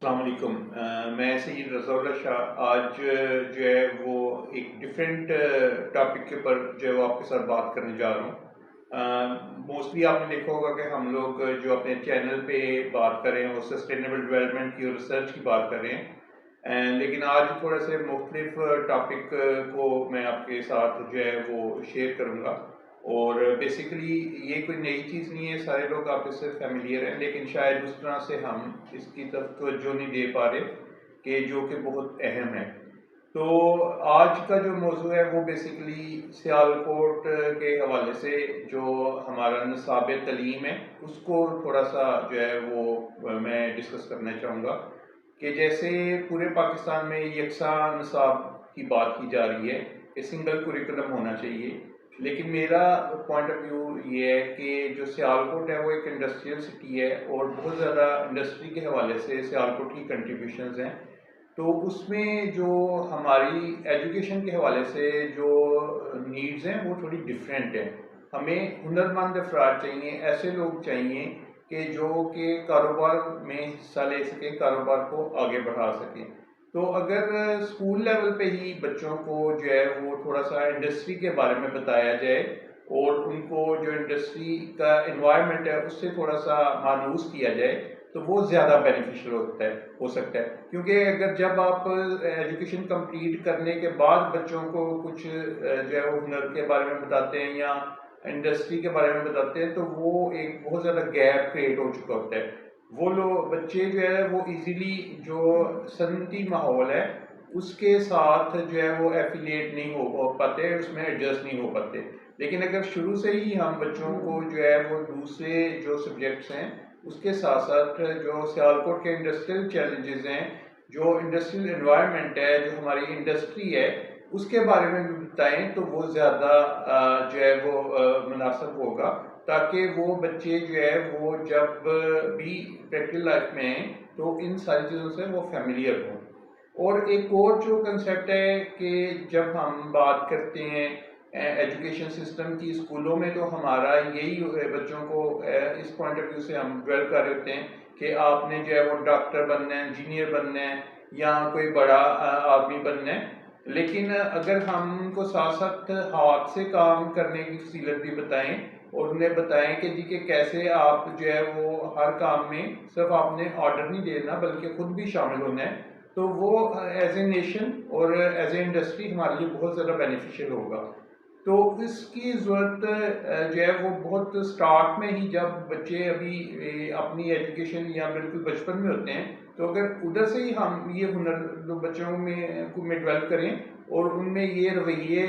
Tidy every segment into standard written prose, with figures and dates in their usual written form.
अस्सलाम वालेकुम। मैं सैयद रज़ौला शाह आज जो है वो एक डिफरेंट टॉपिक के ऊपर जो है वो आपके साथ बात करने जा रहा हूँ। मोस्टली आपने देखा होगा कि हम लोग जो अपने चैनल पे बात कर रहे हैं वो सस्टेनेबल डेवलपमेंट की और रिसर्च की बात कर रहे हैं। लेकिन आज थोड़े से मुख्तलिफ टॉपिक को मैं आपके साथ जो है वो शेयर करूँगा। और बेसिकली ये कोई नई चीज़ नहीं है, सारे लोग आप इससे फैमिलियर हैं, लेकिन शायद उस तरह से हम इसकी तरफ तवज्जो नहीं दे पा रहे कि जो कि बहुत अहम है। तो आज का जो मौजू है वो बेसिकली सियालकोट के हवाले से जो हमारा निसाब तलीम है उसको थोड़ा सा जो है वो मैं डिस्कस करना चाहूँगा कि जैसे पूरे पाकिस्तान में यकसा निसाब की बात की जा रही है कि सिंगल कुरिकुलम होना चाहिए। लेकिन मेरा पॉइंट ऑफ व्यू ये है कि जो सियालकोट है वो एक इंडस्ट्रियल सिटी है और बहुत ज़्यादा इंडस्ट्री के हवाले से सियालकोट की कंट्रीब्यूशंस हैं। तो उसमें जो हमारी एजुकेशन के हवाले से जो नीड्स हैं वो थोड़ी डिफरेंट है। हमें हुनरमंद अफराद चाहिए, ऐसे लोग चाहिए कि जो कि कारोबार में हिस्सा ले सकें, कारोबार को आगे बढ़ा सकें। तो अगर स्कूल लेवल पे ही बच्चों को जो है वो थोड़ा सा इंडस्ट्री के बारे में बताया जाए और उनको जो इंडस्ट्री का एनवायरनमेंट है उससे थोड़ा सा मानूस किया जाए तो वो ज़्यादा बेनिफिशियल हो सकता है। क्योंकि अगर जब आप एजुकेशन कंप्लीट करने के बाद बच्चों को कुछ जो है वो हुनर के बारे में बताते हैं या इंडस्ट्री के बारे में बताते हैं तो वो एक बहुत ज़्यादा गैप क्रिएट हो चुका होता है। वो लोग बच्चे जो है वो इजीली जो सनती माहौल है उसके साथ जो है वो एफिलिएट नहीं हो पाते, उसमें एडजस्ट नहीं हो पाते। लेकिन अगर शुरू से ही हम बच्चों को जो है वो दूसरे जो सब्जेक्ट्स हैं उसके साथ साथ जो सियालकोट के इंडस्ट्रियल चैलेंजेस हैं, जो इंडस्ट्रियल एनवायरनमेंट है, जो हमारी इंडस्ट्री है उसके बारे में भी बताएं तो वो ज़्यादा जो है वो मुनासिब होगा, ताकि वो बच्चे जो है वो जब भी प्रैक्टिकल लाइफ में हैं तो इन सारी चीज़ों से वो फैमिलियर हों। और एक और जो कंसेप्ट है कि जब हम बात करते हैं एजुकेशन सिस्टम की स्कूलों में तो हमारा यही बच्चों को इस पॉइंट ऑफ व्यू से हम डेवलप कर रहे होते हैं कि आपने जो है वो डॉक्टर बनना है, इंजीनियर बनना है या कोई बड़ा आदमी बनना है। लेकिन अगर हम उनको साथ साथ हाथ से काम करने की फजीलत भी बताएं और उन्हें बताएं कि जी कि कैसे आप जो है वो हर काम में सिर्फ आपने ऑर्डर नहीं देना बल्कि खुद भी शामिल होना है, तो वो एज ए नेशन और एज ए इंडस्ट्री हमारे लिए बहुत ज़्यादा बेनिफिशियल होगा। तो इसकी ज़रूरत जो है वो बहुत स्टार्ट में ही, जब बच्चे अभी अपनी एजुकेशन या बिल्कुल बचपन में होते हैं, तो अगर उधर से ही हम ये हुनर बच्चों में डेवलप करें और उनमें ये रवैये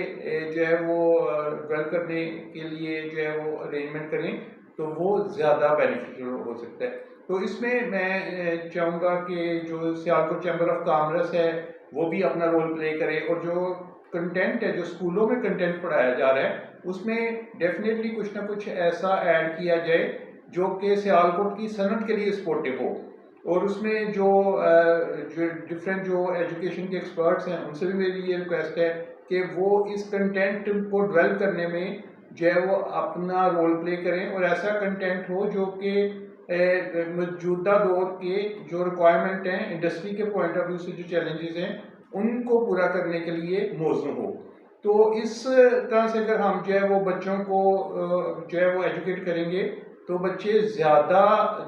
जो है वो डेवलप करने के लिए जो है वो अरेंजमेंट करें तो वो ज़्यादा बेनिफिशियल हो सकता है। तो इसमें मैं चाहूँगा कि जो सियालकोट चैम्बर ऑफ कॉमर्स है वो भी अपना रोल प्ले करे और जो कंटेंट है, जो स्कूलों में कंटेंट पढ़ाया जा रहा है उसमें डेफिनेटली कुछ ना कुछ ऐसा ऐड किया जाए जो कि सियालकोट की सनत के लिए सपोर्टिव हो। और उसमें जो डिफरेंट जो एजुकेशन के एक्सपर्ट्स हैं उनसे भी मेरी ये रिक्वेस्ट है कि वो इस कंटेंट को डेवलप करने में जो है वो अपना रोल प्ले करें और ऐसा कंटेंट हो जो कि मौजूदा दौर के जो रिक्वायरमेंट हैं, इंडस्ट्री के पॉइंट ऑफ व्यू से जो चैलेंजेस हैं उनको पूरा करने के लिए मौजू हो। तो इस तरह से अगर हम जो है वो बच्चों को जो है वो एजुकेट करेंगे तो बच्चे ज़्यादा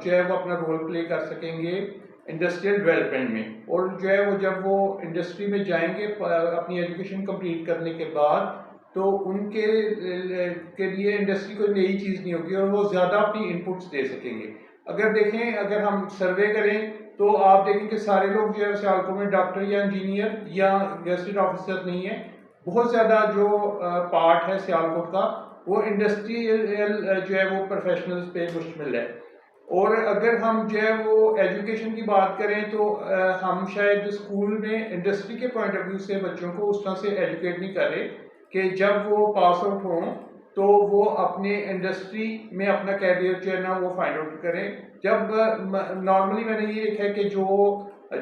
जो है वो अपना रोल प्ले कर सकेंगे इंडस्ट्रियल डेवलपमेंट में। और जो है वो जब वो इंडस्ट्री में जाएंगे अपनी एजुकेशन कंप्लीट करने के बाद, तो उनके के लिए इंडस्ट्री कोई नई चीज़ नहीं होगी और वो ज़्यादा अपनी इनपुट्स दे सकेंगे। अगर देखें, अगर हम सर्वे करें तो आप देखें कि सारे लोग जो है सियालकोट में डॉक्टर या इंजीनियर या गैजेटेड ऑफिसर नहीं है। बहुत ज़्यादा जो पार्ट है सियालकोट का वो इंडस्ट्रियल जो है वो प्रोफेशनल्स पे मुश्तमिल है। और अगर हम जो है वो एजुकेशन की बात करें तो हम शायद स्कूल में इंडस्ट्री के पॉइंट ऑफ व्यू से बच्चों को उस तरह से एजुकेट नहीं कर रहे कि जब वो पास आउट हों तो वो अपने इंडस्ट्री में अपना कैरियर जो है ना वो फाइंड आउट करें। जब नॉर्मली मैंने ये देखा है कि जो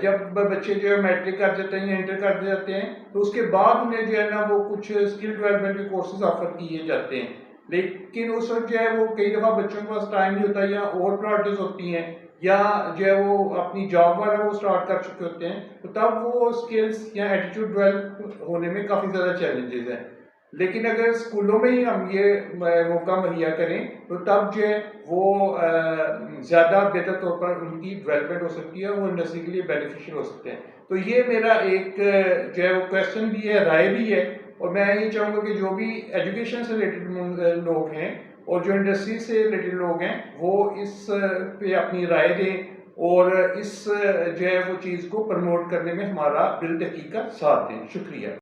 जब बच्चे जो है मैट्रिक कर जाते हैं या इंटर कर जाते हैं तो उसके बाद उन्हें जो है ना वो कुछ स्किल डेवलपमेंट के कोर्सेज ऑफर किए जाते हैं। लेकिन उस वक्त जो है वो कई दफ़ा बच्चों के पास टाइम नहीं होता या और प्रायोरिटीज होती हैं या जो है वो अपनी जॉब वगैरह वो स्टार्ट कर चुके होते हैं, तो तब वो स्किल्स या एटीट्यूड डेवलप होने में काफ़ी ज़्यादा चैलेंजेस हैं। लेकिन अगर स्कूलों में ही हम ये मौका मुहैया करें तो तब जो है वो ज़्यादा बेहतर तौर पर उनकी डेवलपमेंट हो सकती है और वो इंडस्ट्री के लिए बेनिफिशियल हो सकते हैं। तो ये मेरा एक जो है वो क्वेश्चन भी है, राय भी है, और मैं ये चाहूँगा कि जो भी एजुकेशन से रिलेटेड लोग हैं और जो इंडस्ट्री से रिलेटेड लोग हैं वो इस पे अपनी राय दें और इस जो है वो चीज़ को प्रमोट करने में हमारा बिल तहकीक का साथ दें। शुक्रिया।